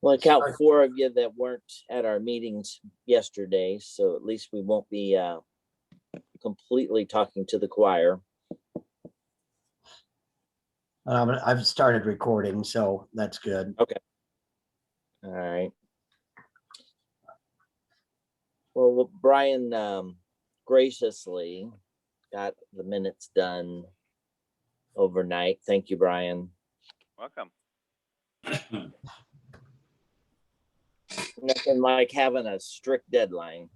Well, I count 4 of you that weren't at our meetings yesterday, so at least we won't be completely talking to the choir. I've started recording, so that's good. Okay. All right. Well, Brian graciously got the minutes done overnight. Thank you, Brian. Welcome. Nothing like having a strict deadline.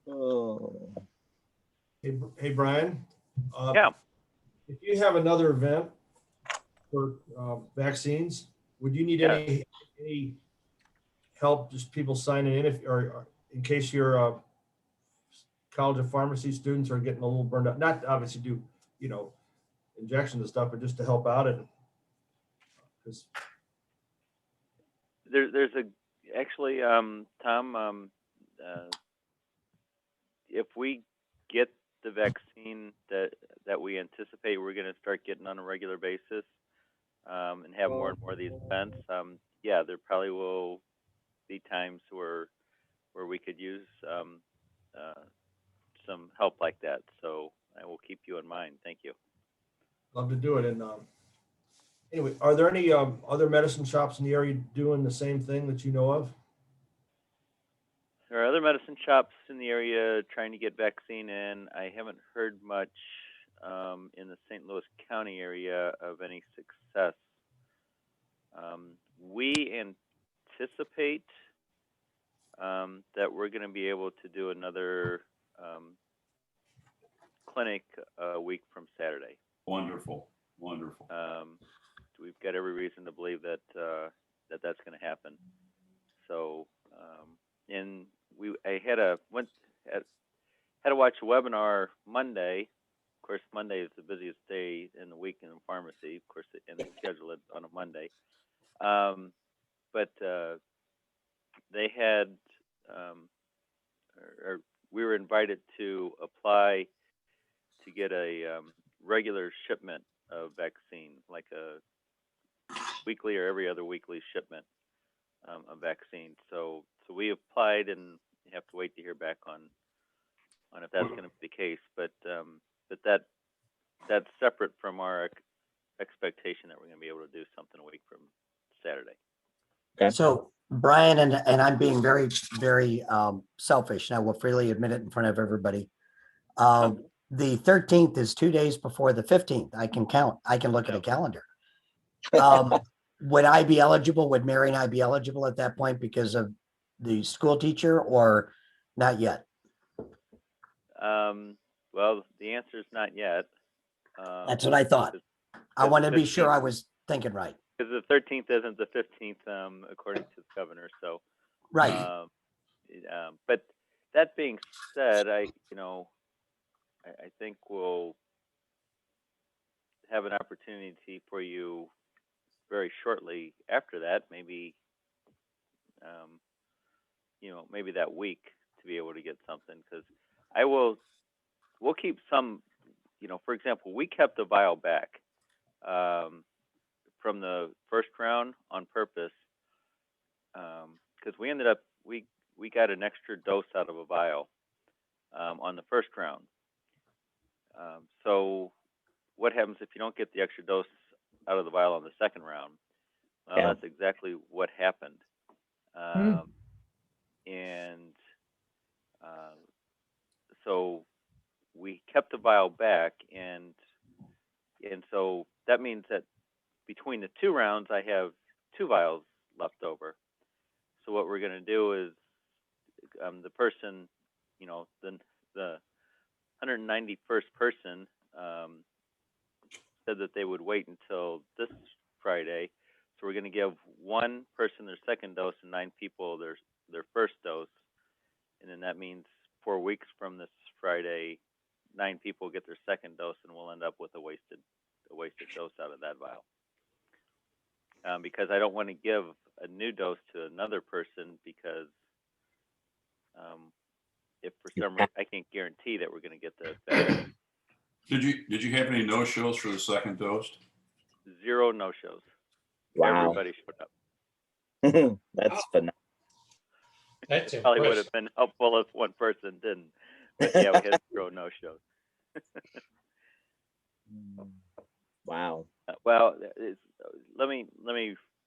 Oh. Hey, Brian. Yeah. If you have another event for vaccines, would you need Yeah. any help? Just people signing in, or in case your College of Pharmacy students are getting a little burned out. Not obviously do injections and stuff, but just to help out and because There's actually Tom, if we get the vaccine that we anticipate we're going to start getting on a regular basis, and have more and more of these events, yeah, there probably will be times where we could use some help like that. So I will keep you in mind. Thank you. love to do it. And anyway, are there any other medicine shops in the area doing the same thing that you know of? There are other medicine shops in the area trying to get vaccine in. I haven't heard much in the St. Louis County area of any success. We anticipate that we're going to be able to do another clinic a week from Saturday. Wonderful, wonderful. We've got every reason to believe that that's going to happen. So, and I had to watch a webinar Monday. Of course, Monday is the busiest day in the week in pharmacy. Of course, and they schedule it on a Monday. But they had, or we were invited to apply to get a regular shipment of vaccine, like a weekly or every other weekly shipment of vaccine. So we applied, and you have to wait to hear back on if that's going to be the case. But that's separate from our expectation that we're going to be able to do something a week from Saturday. Okay. So Brian, and I'm being very, very selfish, and I will freely admit it in front of everybody. The 13th is 2 days before the 15th. I can count. I can look at a calendar. Would I be eligible? Would Mary and I be eligible at that point because of the school teacher, or not yet? Well, the answer is not yet. That's what I thought. I wanted to be sure I was thinking right. Because the 13th isn't the 15th, according to the governor. So, Right. But that being said, I think we'll have an opportunity for you very shortly after that. Maybe, maybe that week to be able to get something. Because we'll keep some. For example, we kept a vial back from the first round on purpose, because we ended up we got an extra dose out of a vial on the first round. So what happens if you don't get the extra dose out of the vial on the second round? Well, Yeah. That's exactly what happened. And so we kept the vial back, and so that means that between the 2 rounds, I have 2 vials left over. So what we're going to do is the person, the 191st person said that they would wait until this Friday. So we're going to give 1 person their second dose and 9 people their first dose. And then that means 4 weeks from this Friday, 9 people get their second dose, and we'll end up with a wasted dose out of that vial. Because I don't want to give a new dose to another person, because if for some reason I can't guarantee that we're going to get the effect. Did you have any no-shows for the second dose? 0 no-shows. Wow. Everybody showed up. That's phenomenal. That's Probably would impressive. have been helpful if one person didn't. But yeah, we had zero no-shows. Wow. Well, let me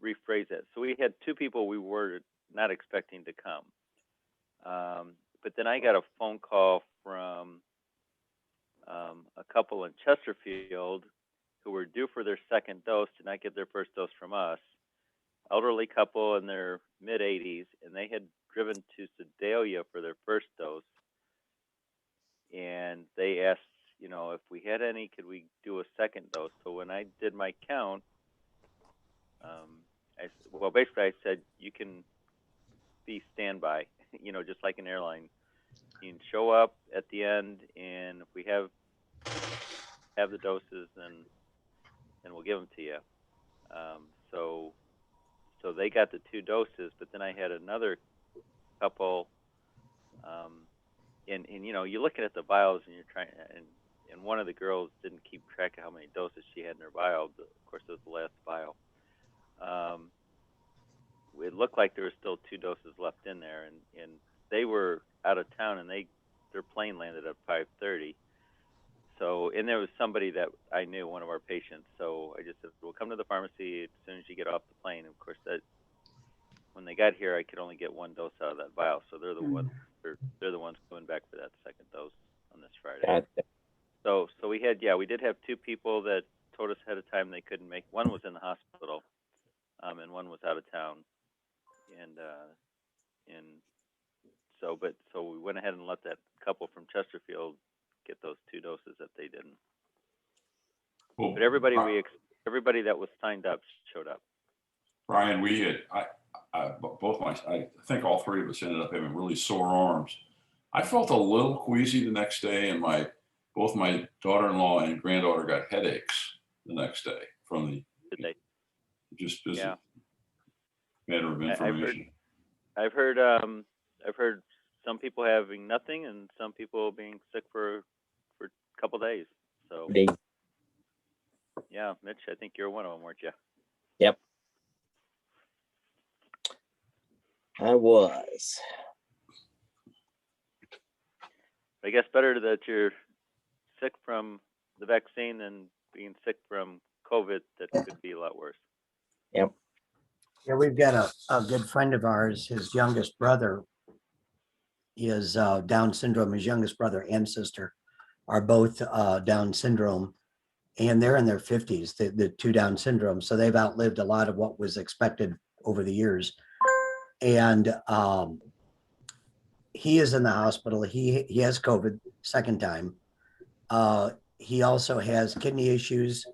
rephrase that. So we had two people we were not expecting to come, but then I got a phone call from a couple in Chesterfield who were due for their second dose, did not get their first dose from us. Elderly couple in their mid 80s, and they had driven to Sedalia for their first dose, and they asked, if we had any, could we do a second dose? So when I did my count, basically I said, you can be standby, just like an airline. You can show up at the end, and if we have the doses, then we'll give them to you. So they got the 2 doses, but then I had another couple, and you're looking at the vials, and you're trying, and one of the girls didn't keep track of how many doses she had in her vial. Of course, it was the last vial. It looked like there were still 2 doses left in there, and they were out of town, and their plane landed at 5:30. So, and there was somebody that I knew, one of our patients. So I just said, "We'll come to the pharmacy as soon as you get off the plane." And of course, that when they got here, I could only get 1 dose out of that vial. So they're the ones coming back for that second dose on this Friday. Gotcha. So we did have 2 people that told us ahead of time they couldn't make. One was in the hospital, and one was out of town, and so we went ahead and let that couple from Chesterfield get those 2 doses that they didn't. Well, But everybody that was signed up showed up. Brian, we had, I think all 3 of us ended up having really sore arms. I felt a little queasy the next day, and both my daughter-in-law and granddaughter got headaches the next day from the Today. just Yeah. matter of information. I've heard some people having nothing, and some people being sick for a couple days. So yeah, Mitch, I think you're one of them, weren't you? Yep. I was. I guess better that you're sick from the vaccine than being sick from COVID. That could be a lot worse. Yep. Yeah, we've got a good friend of ours, his youngest brother is Down syndrome. His youngest brother and sister are both Down syndrome, and they're in their 50s, the 2 Down syndrome. So they've outlived a lot of what was expected over the years. And he is in the hospital. He has COVID second time. He also has kidney issues.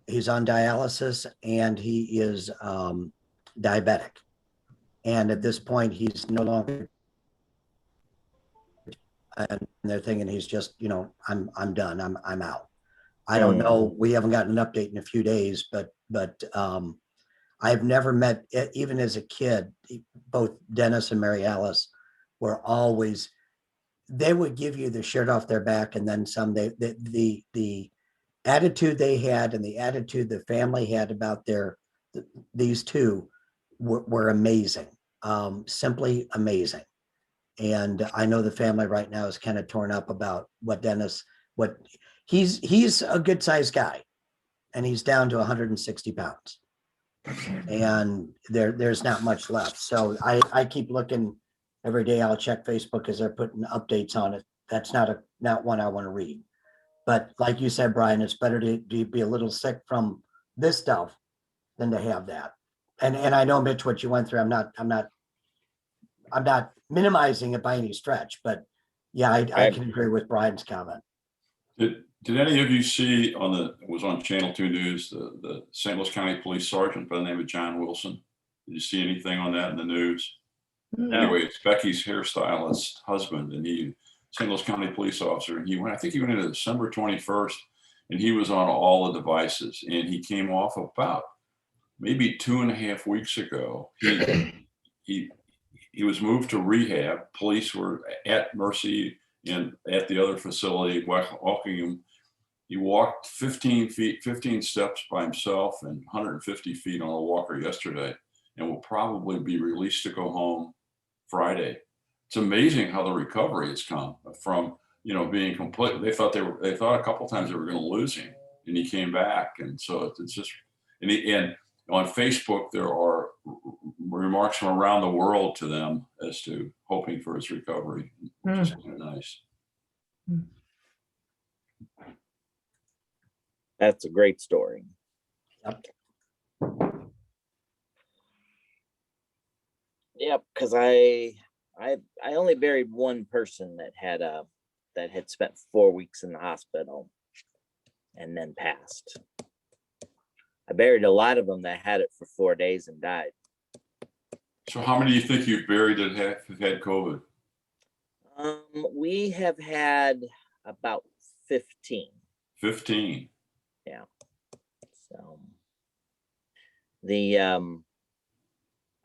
He's on dialysis, and he is diabetic. And at this point, he's no longer. And they're thinking he's just, I'm done. I'm out. I don't know. We haven't gotten an update in a few days, but I've never met, even as a kid, both Dennis and Mary Alice were always, they would give you the shirt off their back and then some. The attitude they had and the attitude the family had about these 2 were amazing, simply amazing. And I know the family right now is kind of torn up about he's a good sized guy, and he's down to 160 pounds. And there's not much left. So I keep looking every day. I'll check Facebook as they're putting updates on it. That's not one I want to read. But like you said, Brian, it's better to be a little sick from this stuff than to have that. And I know, Mitch, what you went through. I'm not minimizing it by any stretch, but yeah, I can agree with Brian's comment. Did any of you see it was on Channel 2 News, the St. Louis County Police Sergeant by the name of John Wilson? Did you see anything on that in the news? No. Anyway, it's Becky's hairstylist husband, and St. Louis County police officer, and I think he went into December 21st, and he was on all the devices, and he came off about maybe 2.5 weeks ago. He was moved to rehab. Police were at Mercy and at the other facility walking him. He walked 15 feet, 15 steps by himself and 150 feet on a walker yesterday, and will probably be released to go home Friday. It's amazing how the recovery has come from, being complete. They thought a couple times they were going to lose him, and he came back. And so it's just, and on Facebook, there are remarks from around the world to them as to hoping for his recovery, which is kind of nice. That's a great story. Yep. Yep, because I only buried one person that had spent 4 weeks in the hospital and then passed. I buried a lot of them that had it for 4 days and died. So how many do you think you've buried that have had COVID? We have had about 15. 15. Yeah. So the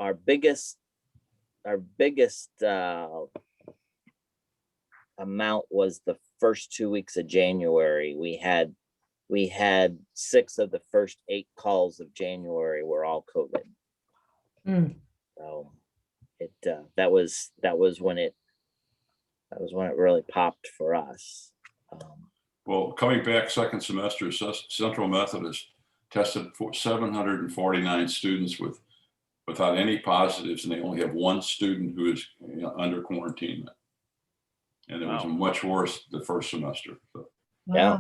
our biggest amount was the first 2 weeks of January. We had 6 of the first 8 calls of January were all COVID. So that was when it really popped for us. Well, coming back second semester, Central Methodist tested 749 students without any positives, and they only have 1 student who is under quarantine. And it was much worse the first semester. So. Yeah.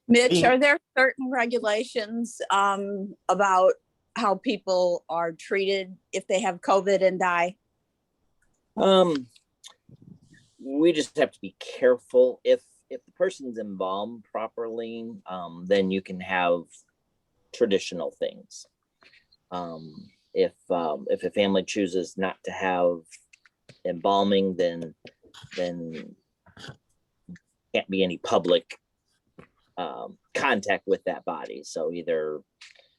Mitch, are there certain regulations about how people are treated if they have COVID and die? We just have to be careful. If the person's embalmed properly, then you can have traditional things. If a family chooses not to have embalming, then can't be any public contact with that body. So either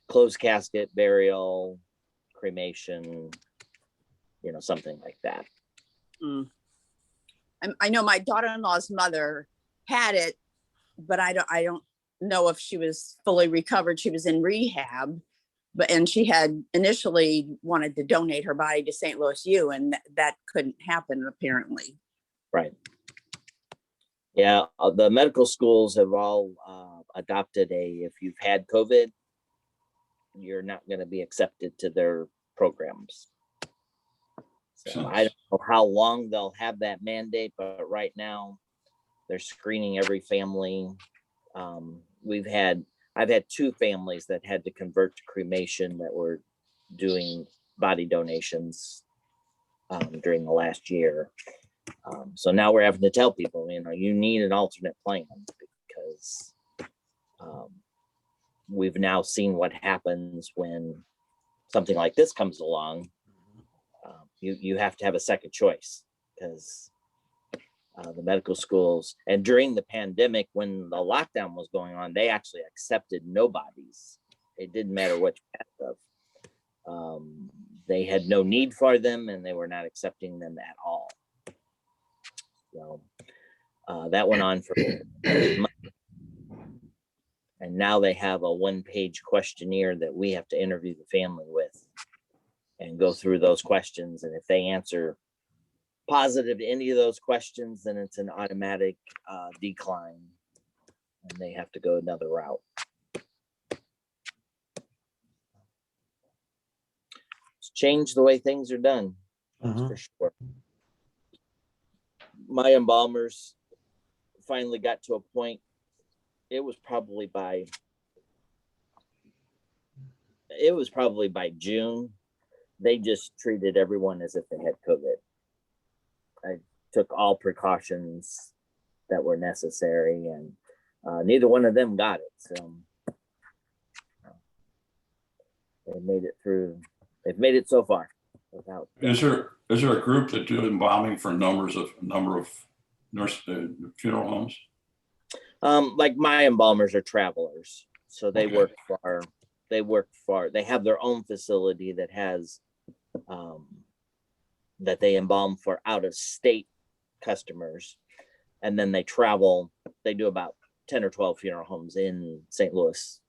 closed casket, burial, cremation, something like that. I know my daughter-in-law's mother had it, but I don't know if she was fully recovered. She was in rehab, and she had initially wanted to donate her body to St. Louis U, and that couldn't happen apparently. Right. Yeah, the medical schools have all adopted if you've had COVID, you're not going to be accepted to their programs. So I don't know how long they'll have that mandate, but right now they're screening every family. I've had 2 families that had to convert to cremation that were doing body donations during the last year. So now we're having to tell people, you need an alternate plan, because we've now seen what happens when something like this comes along. You have to have a second choice, because the medical schools, and during the pandemic, when the lockdown was going on, they actually accepted no bodies. It didn't matter what you had of. They had no need for them, and they were not accepting them at all. So that went on for months. And now they have a 1-page questionnaire that we have to interview the family with and go through those questions. And if they answer positive to any of those questions, then it's an automatic decline, and they have to go another route. It's changed the way things are done, that's for sure. My embalmers finally got to a point, it was probably by June, they just treated everyone as if they had COVID. I took all precautions that were necessary, and neither one of them got it. So they made it through. They've made it so far without. Is there a group that do embalming for number of funeral homes? Like my embalmers are travelers, so they work for. They have their own facility that has that they embalm for out of state customers. and then they travel. They do about 10 or 12 funeral homes in St. Louis,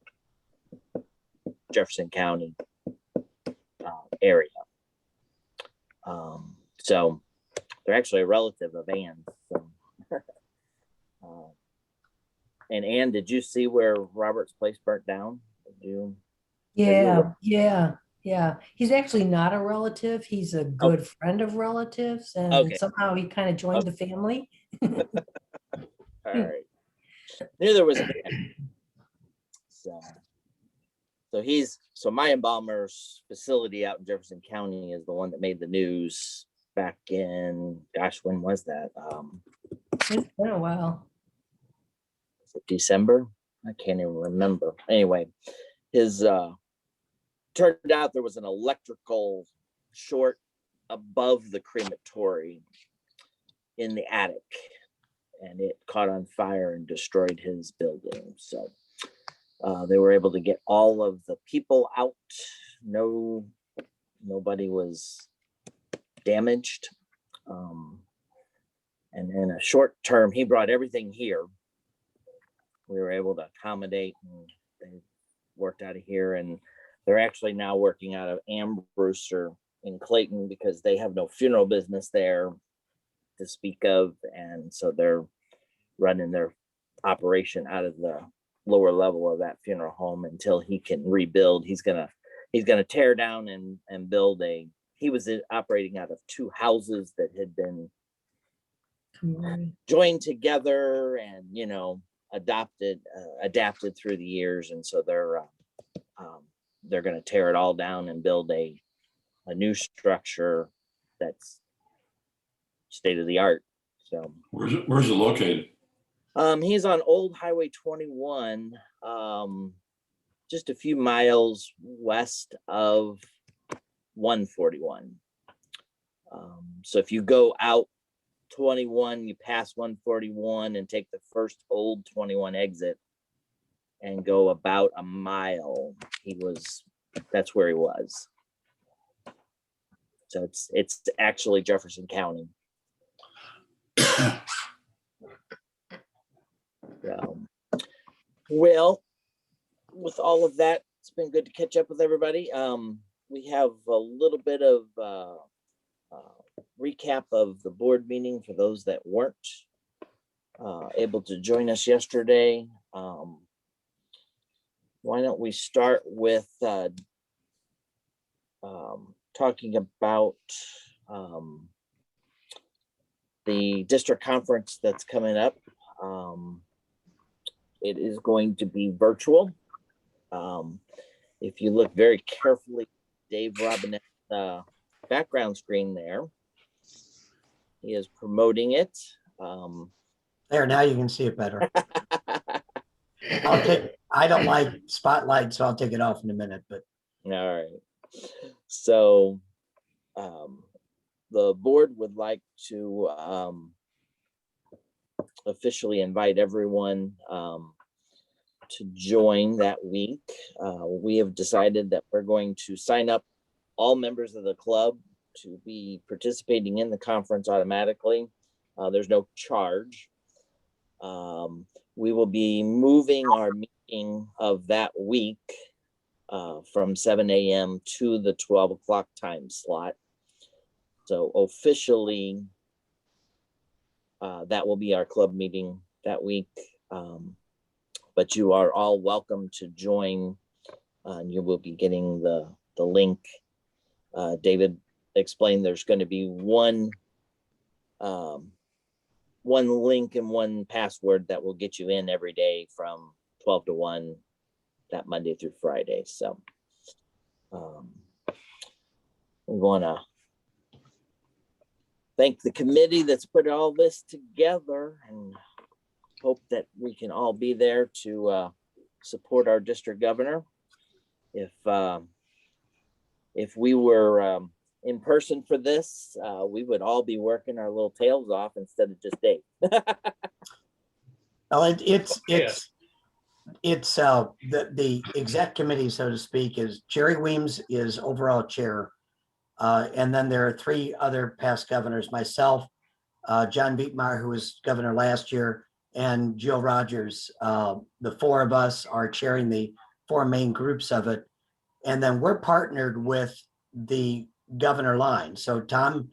Jefferson County area. So they're actually a relative of Ann. So. And Ann, did you see where Robert's place burnt down? Did you? Yeah. He's actually not a relative. He's a good friend of relatives, and Okay. somehow he kind of joined the family. All right. Neither was Ann. So my embalmer's facility out in Jefferson County is the one that made the news back in, gosh, when was that? It's been a while. December. I can't even remember. Anyway, his turned out there was an electrical short above the crematory in the attic, and it caught on fire and destroyed his building. So they were able to get all of the people out. Nobody was damaged. And in a short term, he brought everything here. We were able to accommodate, and they worked out of here, and they're actually now working out of Ambruster in Clayton because they have no funeral business there to speak of, and so they're running their operation out of the lower level of that funeral home until he can rebuild. He's gonna tear down and build he was operating out of two houses that had been joined together and adapted through the years, and so they're going to tear it all down and build a new structure that's state of the art. So where's it located? He's on Old Highway 21, just a few miles west of 141. So if you go out 21, you pass 141 and take the first old 21 exit and go about a mile, that's where he was. So it's actually Jefferson County. Well, with all of that, it's been good to catch up with everybody. We have a little bit of recap of the board meeting for those that weren't able to join us yesterday. Why don't we start with talking about the district conference that's coming up. It is going to be virtual. If you look very carefully, Dave Robinette's background screen there, he is promoting it. There, now you can see it better. I don't like spotlight, so I'll take it off in a minute, but. All right. So the board would like to officially invite everyone to join that week. We have decided that we're going to sign up all members of the club to be participating in the conference automatically. There's no charge. We will be moving our meeting of that week from 7 a.m. to the 12 o'clock time slot. So officially, that will be our club meeting that week. But you are all welcome to join. You will be getting the link. David explained there's going to be one link and one password that will get you in every day from 12 to 1 that Monday through Friday. So we want to thank the committee that's put all this together and hope that we can all be there to support our district governor. If we were in person for this, we would all be working our little tails off instead of just Dave. Well, it's the exec committee, so to speak, is Jerry Weems is overall chair. And then there are three other past governors, myself, John Vietmar, who was governor last year, and Jill Rogers. The four of us are chairing the four main groups of it. And then we're partnered with the governor line. So Tom,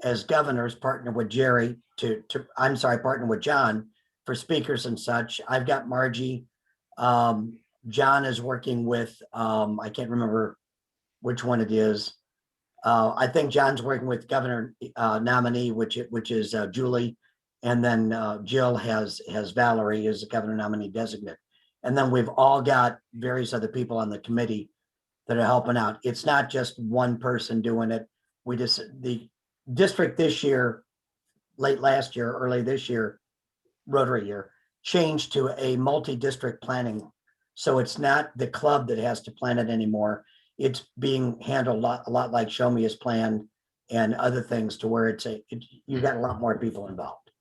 as governor, is partnered with Jerry partnered with John for speakers and such. I've got Margie. John is working with, I can't remember which one it is. I think John's working with governor nominee, which is Julie. And then Jill has Valerie as the governor nominee designate. And then we've all got various other people on the committee that are helping out. It's not just one person doing it. The district this year, late last year, early this year, Rotary year, changed to a multi-district planning. So it's not the club that has to plan it anymore. It's being handled a lot like Show Me Is planned and other things, to where you've got a lot more people involved.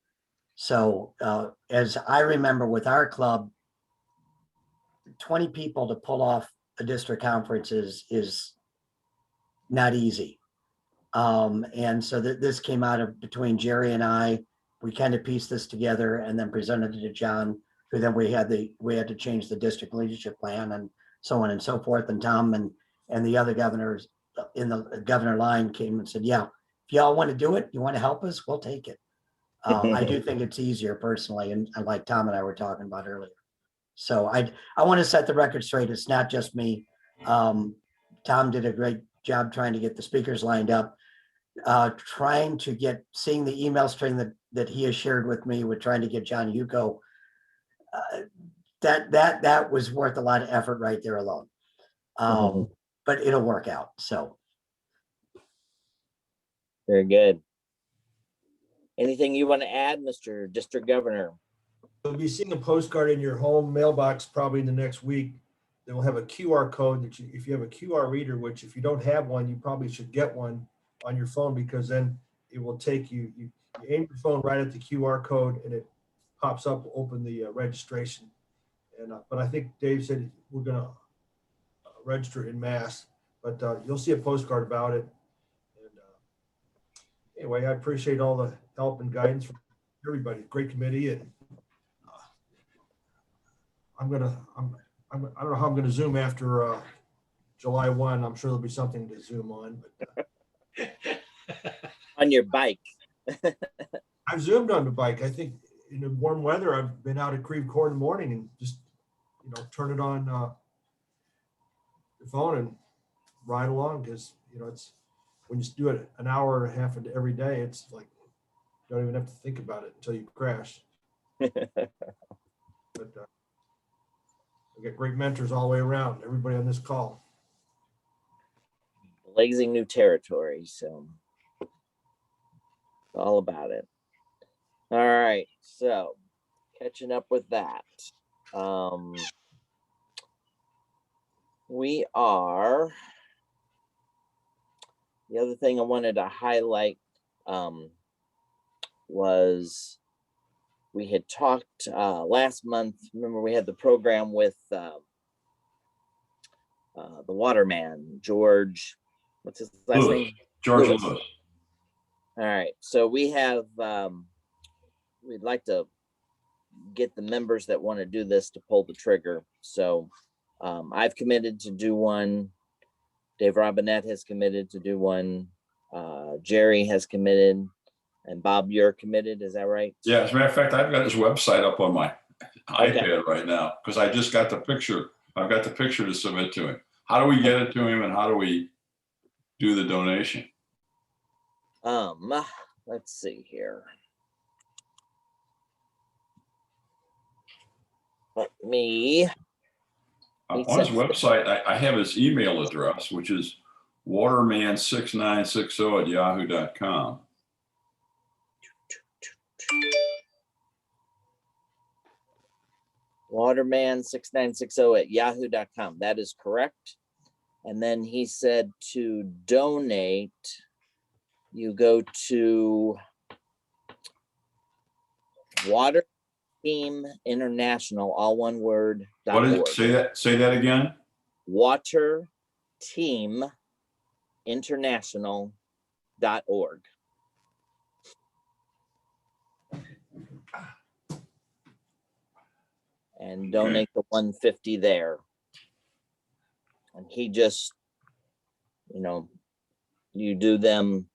So as I remember with our club, 20 people to pull off a district conference is not easy. And so this came out of between Jerry and I. We kind of pieced this together and then presented it to John, who then we had to change the district leadership plan and so on and so forth. And Tom and the other governors in the governor line came and said, yeah, if y'all want to do it, you want to help us, we'll take it. I do think it's easier personally, and like Tom and I were talking about earlier. So I want to set the record straight. It's not just me. Tom did a great job trying to get the speakers lined up, seeing the email string that he has shared with me with trying to get John Yuko. That was worth a lot of effort right there alone. But it'll work out. So Very good. Anything you want to add, Mr. District Governor? You'll be seeing a postcard in your home mailbox probably in the next week that will have a QR code that if you have a QR reader, which if you don't have one, you probably should get one on your phone, because then it will take you aim your phone right at the QR code and it pops up, open the registration. And but I think Dave said we're going to register in mass, but you'll see a postcard about it. And anyway, I appreciate all the help and guidance from everybody. Great committee, and I don't know how I'm gonna Zoom after July 1. I'm sure there'll be something to Zoom on. But On your bike. I've Zoomed on the bike. I think in the warm weather, I've been out at Creve Coeur in the morning and just turn it on the phone and ride along, because it's when you do it an hour and a half every day, it's like you don't even have to think about it until you crash. But we got great mentors all the way around, everybody on this call. Blazing new territory, so all about it. All right, so catching up with that. We are, the other thing I wanted to highlight was we had talked last month. Remember, we had the program with the waterman, George, what's his last name? George Lewis. Lewis. All right, so we have, we'd like to get the members that want to do this to pull the trigger. So I've committed to do one. Dave Robinette has committed to do one. Jerry has committed. And Bob, you're committed, is that right? Yeah, as a matter of fact, I've got his website up on my iPad right now, because I just got the picture. I've got the picture to submit to him. How do we get it to him, and how do we do the donation? Let's see here. Let me. On his website, I have his email address, which is waterman6960@yahoo.com. Waterman6960@yahoo.com. That is correct. And then he said to donate, you go to Water Team International, all one word. What is it? Say that again. Water Team International.org. and donate the 150 there. And he just, you do them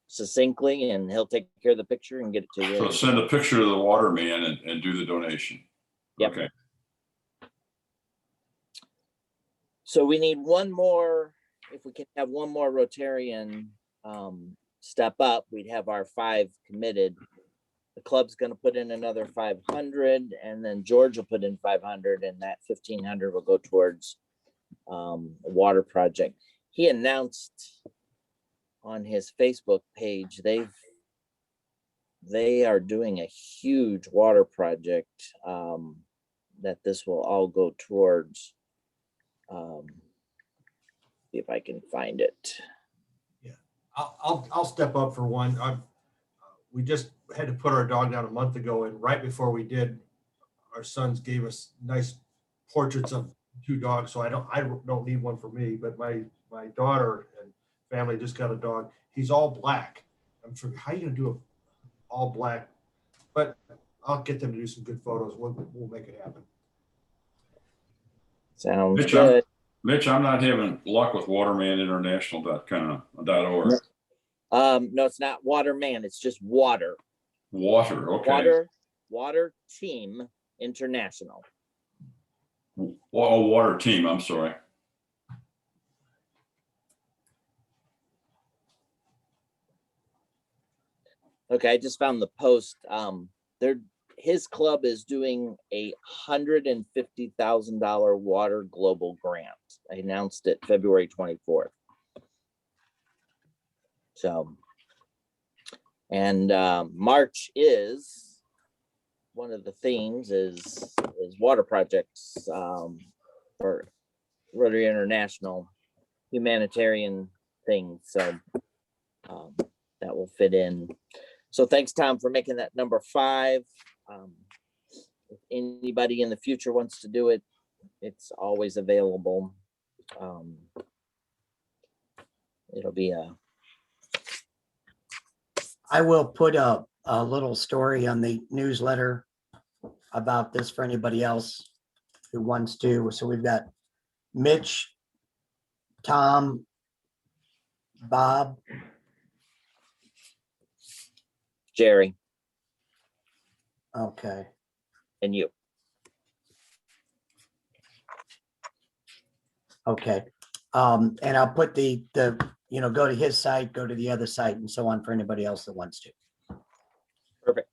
succinctly and he'll take care of the picture and get it to you. So send a picture of the water man and do the donation. Yep. Okay. So we need one more, if we can have one more Rotarian step up, we'd have our 5 committed. The club's going to put in another 500, and then George will put in 500, and that 1,500 will go towards a water project. He announced on his Facebook page they are doing a huge water project that this will all go towards. See if I can find it. Yeah, I'll step up for one. We just had to put our dog down a month ago, and right before we did, our sons gave us nice portraits of 2 dogs. So I don't need one for me, but my daughter and family just got a dog. He's all black. I'm sure, how are you gonna do a all black? But I'll get them to do some good photos. We'll make it happen. Sounds Mitch, good. Mitch, I'm not having luck with watermaninternational.com.org. No, it's not Waterman. It's just water. Water, okay. Water Team International. Oh, water team, I'm sorry. Okay, I just found the post. His club is doing a $150,000 water global grant. I announced it February 24th. So, and March is one of the themes is water projects for Rotary International humanitarian things. So that will fit in. So thanks, Tom, for making that number 5. If anybody in the future wants to do it, it's always available. It'll be I will put a little story on the newsletter about this for anybody else who wants to. So we've got Mitch, Tom, Bob, Jerry okay. and you. Okay. And I'll put the go to his site, go to the other site, and so on for anybody else that wants to. Perfect.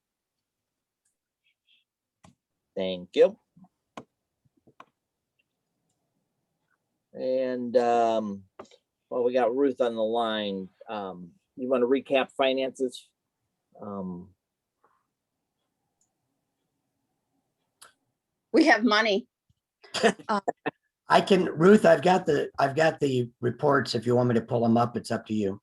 Thank you. And well, we got Ruth on the line. You want to recap finances? We have money. I can, Ruth, I've got the reports. If you want me to pull them up, it's up to you.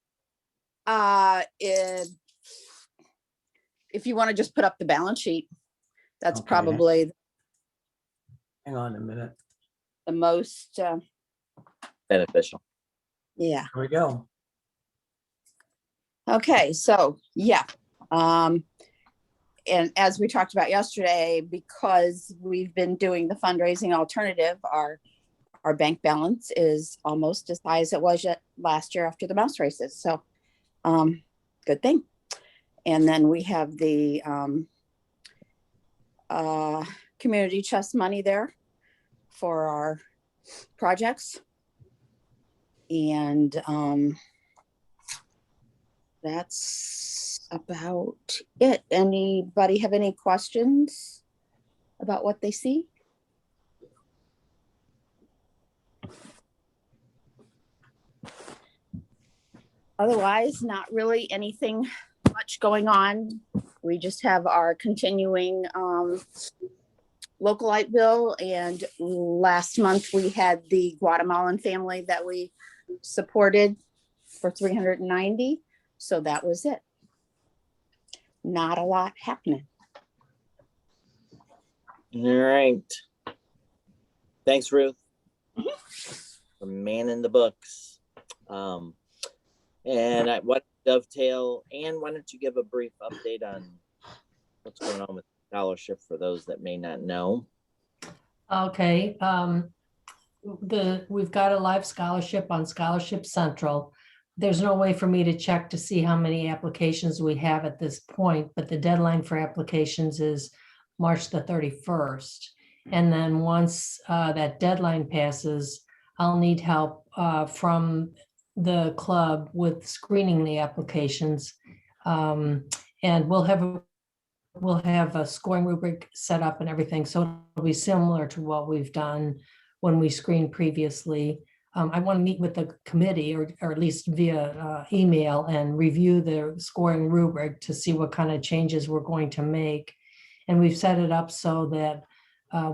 If you want to just put up the balance sheet, that's Okay. probably Hang on a minute. the most, Beneficial. yeah. Here we go. Okay, so yeah. And as we talked about yesterday, because we've been doing the fundraising alternative, our bank balance is almost as high as it was last year after the mouse races. So good thing. And then we have the community chest money there for our projects. And that's about it. Anybody have any questions about what they see? Otherwise, not really anything much going on. We just have our continuing local light bill, and last month we had the Guatemalan family that we supported for $390. So that was it. Not a lot happening. All right. Thanks, Ruth. For manning the books. And I want to dovetail. Ann, why don't you give a brief update on what's going on with scholarship for those that may not know? Okay, we've got a live scholarship on Scholarship Central. There's no way for me to check to see how many applications we have at this point, but the deadline for applications is March the 31st. And then once that deadline passes, I'll need help from the club with screening the applications. And we'll have a scoring rubric set up and everything, so it'll be similar to what we've done when we screened previously. I want to meet with the committee or at least via email and review the scoring rubric to see what kind of changes we're going to make. And we've set it up so that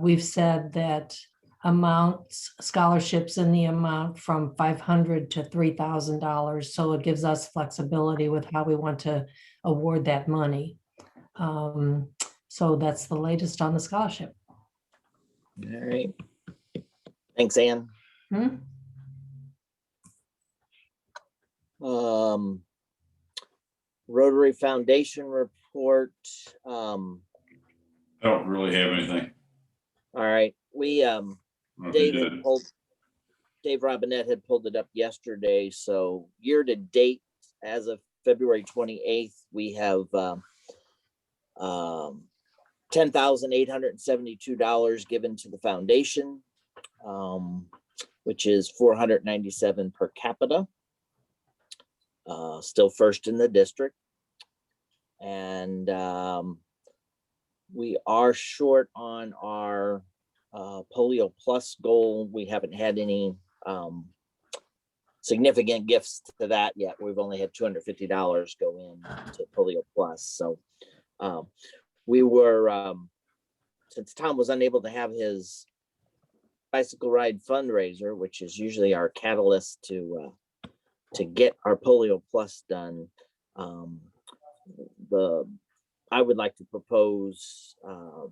we've said that amounts, scholarships in the amount from $500 to $3,000. So it gives us flexibility with how we want to award that money. So that's the latest on the scholarship. All right. Thanks, Ann. Hmm? Rotary Foundation report. I don't really have anything. All right, we I don't know if you did. Dave Robinette had pulled it up yesterday. So year to date, as of February 28th, we have $10,872 given to the foundation, which is $497 per capita. Still first in the district. And we are short on our Polio Plus goal. We haven't had any significant gifts to that yet. We've only had $250 go in to Polio Plus. So we were, since Tom was unable to have his bicycle ride fundraiser, which is usually our catalyst to get our Polio Plus done, I would like to propose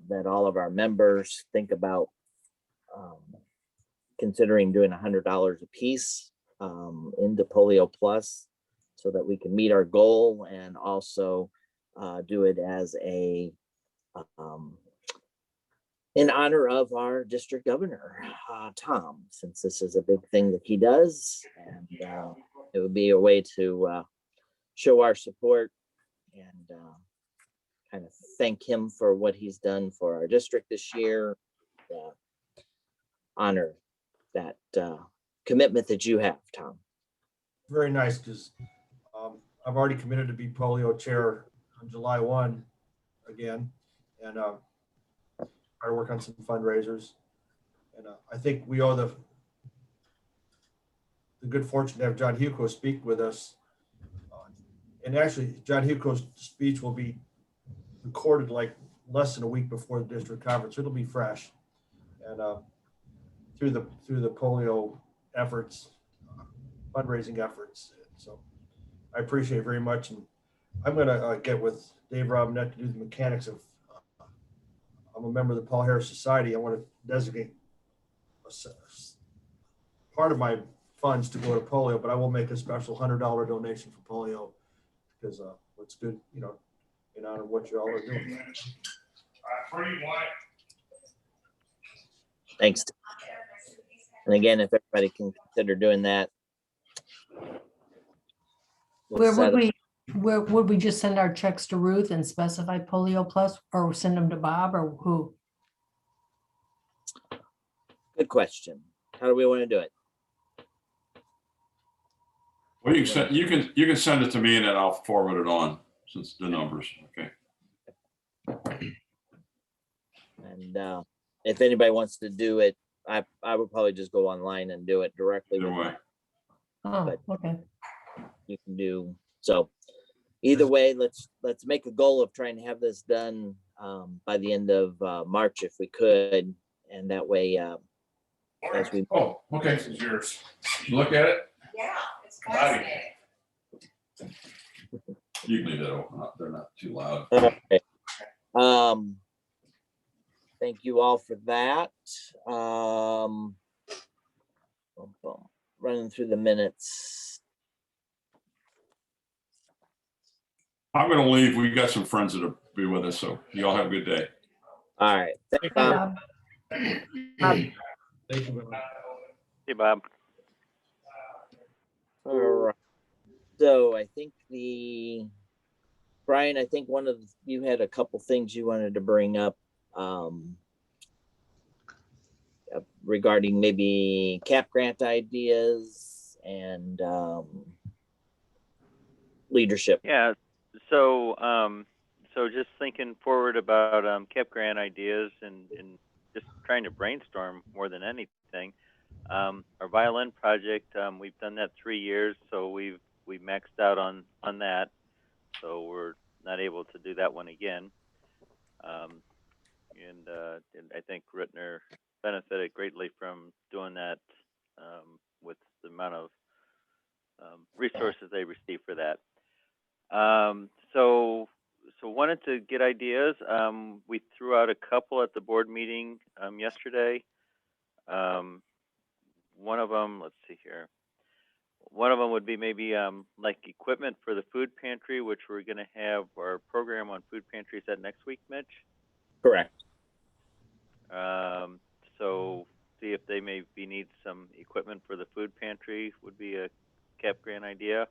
that all of our members think about considering doing $100 a piece into Polio Plus so that we can meet our goal, and also do it as a in honor of our district governor, Tom, since this is a big thing that he does, and it would be a way to show our support and kind of thank him for what he's done for our district this year. Honor that commitment that you have, Tom. Very nice, because I've already committed to be polio chair on July 1 again, and I work on some fundraisers, and I think we owe the good fortune to have John Hugo speak with us. And actually, John Hugo's speech will be recorded like less than a week before the district conference. It'll be fresh, and through the polio efforts, fundraising efforts. So I appreciate it very much, and I'm going to get with Dave Robinette to do the mechanics of. I'm a member of the Paul Harris Society. I want to designate part of my funds to go to polio, but I will make a special $100 donation for polio, because it's good, in honor of what you all are doing. Thanks. And again, if everybody can consider doing that. Where would we just send our checks to Ruth and specify Polio Plus, or send them to Bob, or who? Good question. How do we want to do it? Well, you can send it to me and then I'll forward it on, since the numbers. Okay. And if anybody wants to do it, I would probably just go online and do it directly. Either way. Oh, But okay. you can do so. Either way, let's make a goal of trying to have this done by the end of March, if we could, and that way, as we. Oh, okay. This is yours. You look at it. Yeah, it's fascinating. You can leave that open. They're not too loud. Okay. Thank you all for that. Running through the minutes. I'm going to leave. We got some friends that'll be with us, so you all have a good day. All right. Bye, Bob. Thank you, Bob. Hey, Bob. All right. So I think Brian, I think you had a couple things you wanted to bring up regarding maybe cap grant ideas and leadership. Yeah. So, so just thinking forward about cap grant ideas and just trying to brainstorm more than anything. Our violin project, we've done that 3 years, so we maxed out on that, so we're not able to do that one again. And I think Rittner benefited greatly from doing that with the amount of resources they receive for that. So wanted to get ideas. We threw out a couple at the board meeting yesterday. One of them, let's see here. One of them would be maybe like equipment for the food pantry, which we're going to have our program on food pantries that next week, Mitch. Correct. So see if they maybe need some equipment for the food pantry would be a cap grant idea.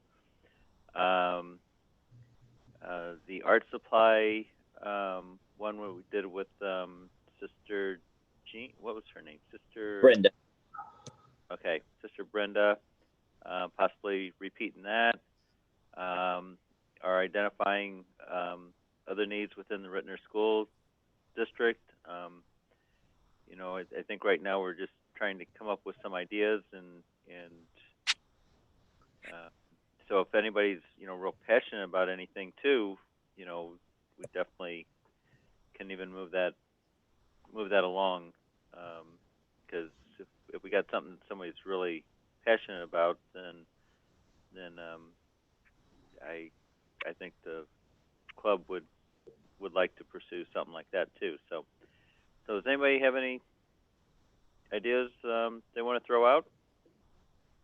The art supply one we did with Sister Jean, what was her name? Sister Brenda. Okay, Sister Brenda. Possibly repeating that. Are identifying other needs within the Rittner School District. You know, I think right now we're just trying to come up with some ideas and so if anybody's, you know, real passionate about anything too, you know, we definitely can even move that along. Because if we got something somebody's really passionate about, then I think the club would like to pursue something like that too. So does anybody have any ideas they want to throw out?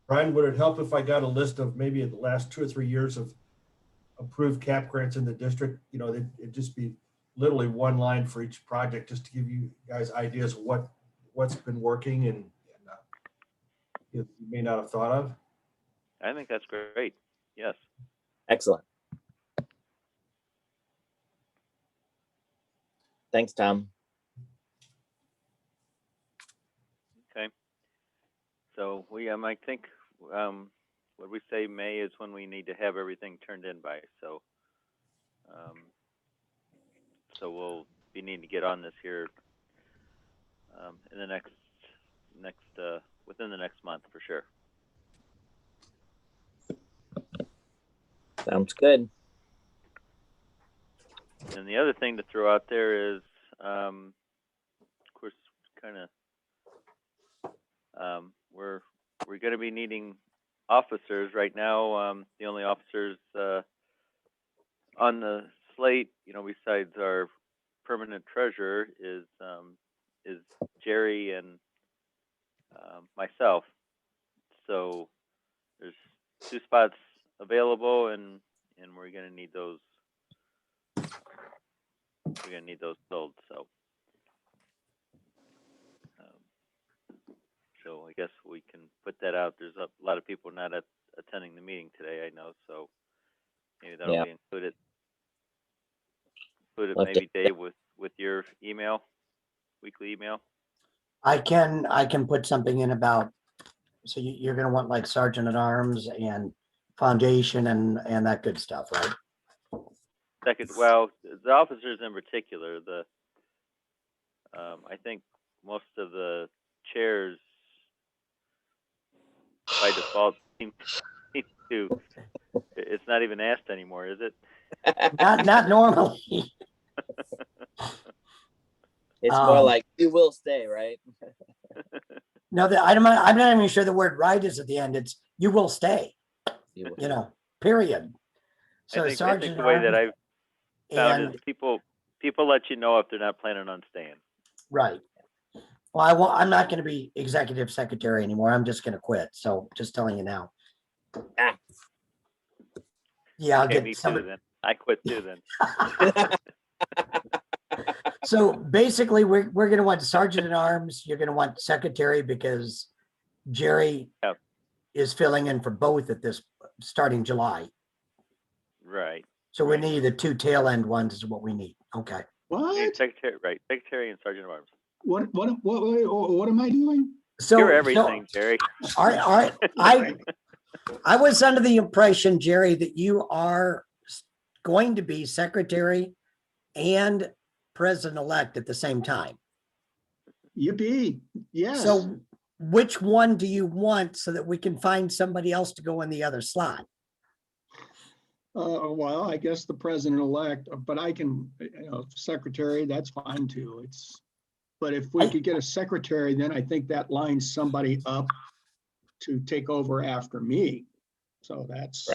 Brian, would it help if I got a list of maybe the last 2 or 3 years of approved cap grants in the district? You know, it'd just be literally one line for each project, just to give you guys ideas of what's been working and you may not have thought of. I think that's great. Yes. Excellent. Thanks, Tom. Okay. So we I think what we say May is when we need to have everything turned in by. So so we'll be needing to get on this here in the next within the next month for sure. Sounds good. And the other thing to throw out there is, of course, kind of we're going to be needing officers right now. The only officers on the slate, you know, besides our permanent treasurer, is Jerry and myself. So there's 2 spots available, and we're going to need those. We're going to need those filled. So I guess we can put that out. There's a lot of people not attending the meeting today, I know, so maybe that'll be included. Maybe Dave with your email, weekly email. I can put something in about, so you're gonna want like sergeant at arms and foundation and that good stuff, right? Well, the officers in particular, I think most of the chairs by default seem to, it's not even asked anymore, is it? Not normally. It's more like you will stay, right? No, I'm not even sure the word right is at the end. It's you will stay, You you know, period. So I think sergeant the way that I've found and is people let you know if they're not planning on staying. right. Well, I'm not going to be executive secretary anymore. I'm just going to quit. So just telling you now. Ah. Yeah, I'll Okay, get me somebody. too then. I quit too then. So basically, we're gonna want sergeant at arms, you're gonna want secretary because Jerry Yep. is filling in for both at this, starting July. Right. So we Right. need the two tail end ones is what we need. Okay. We need What? secretary, right? Secretary and sergeant of arms. What am I doing? So, You're so, everything, Jerry. all right, I was under the impression, Jerry, that you are going to be secretary and president-elect at the same time. Yippee. Yes. So which one do you want so that we can find somebody else to go in the other slot? Well, I guess the president-elect, but I can, secretary, that's fine too. But if we could get a secretary, then I think that lines somebody up to take over after me. So that's,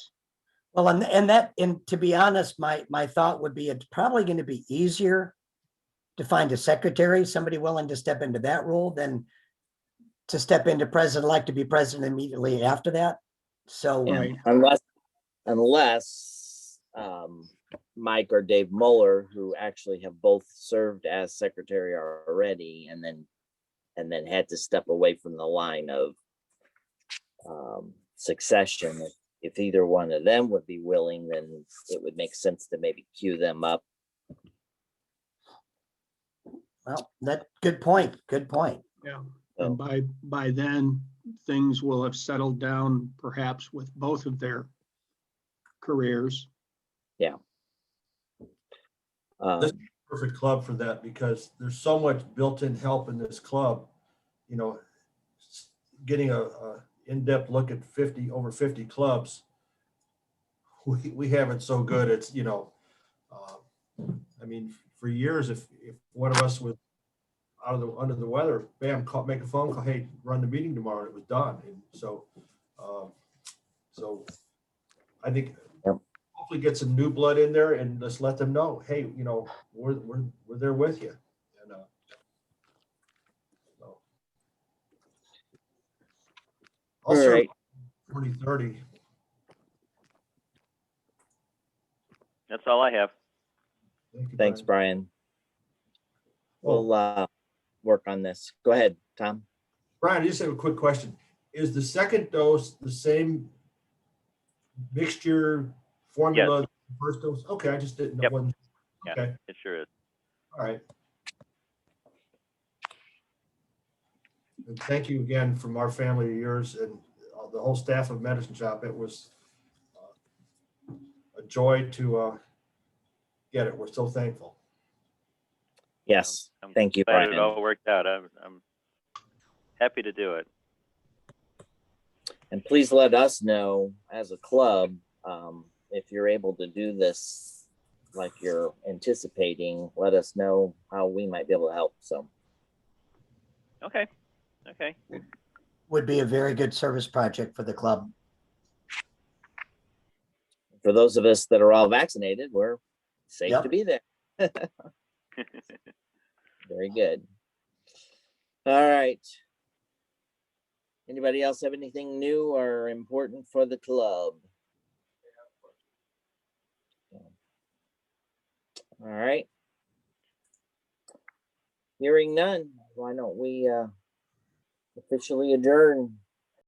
Well, and to be honest, my thought would be it's probably going to be easier to find a secretary, somebody willing to step into that role than to step into president-elect to be president immediately after that. So, Yeah, Right. unless Mike or Dave Mueller, who actually have both served as secretary already, and then had to step away from the line of succession. If either one of them would be willing, then it would make sense to maybe queue them up. well, good point. Good point. yeah. So, And by then, things will have settled down perhaps with both of their careers. um, Perfect club for that because there's so much built-in help in this club. You know, getting a in-depth look at over 50 clubs. We have it so good. It's, I mean, for years, if one of us was under the weather, bam, make a phone call, hey, run the meeting tomorrow, and it was done. And so I think Yep. hopefully get some new blood in there and just let them know, hey, we're there with you. And so. all Also, right. 2030. That's all I have. Thank you, Thanks, Brian. Brian. We'll work on this. Go ahead, Tom. Brian, I just have a quick question. Is the second dose the same mixture formula? as the First dose? Okay, I just didn't know. Yep. Wasn't- Yeah. Okay, It sure is. all right. And thank you again from our family, yours, and the whole staff of Medicine Shop. It was a joy to get it. We're so thankful. Yes, I'm thank you, glad Brian. it all worked out. I'm happy to do it. And please let us know as a club, if you're able to do this like you're anticipating, let us know how we might be able to help. So, Okay. Okay. Would be a very good service project for the club. for those of us that are all vaccinated, we're safe Yep. to be there. Very good. All right. Anybody else have anything new or important for the club? All right. Hearing none, why don't we officially adjourn?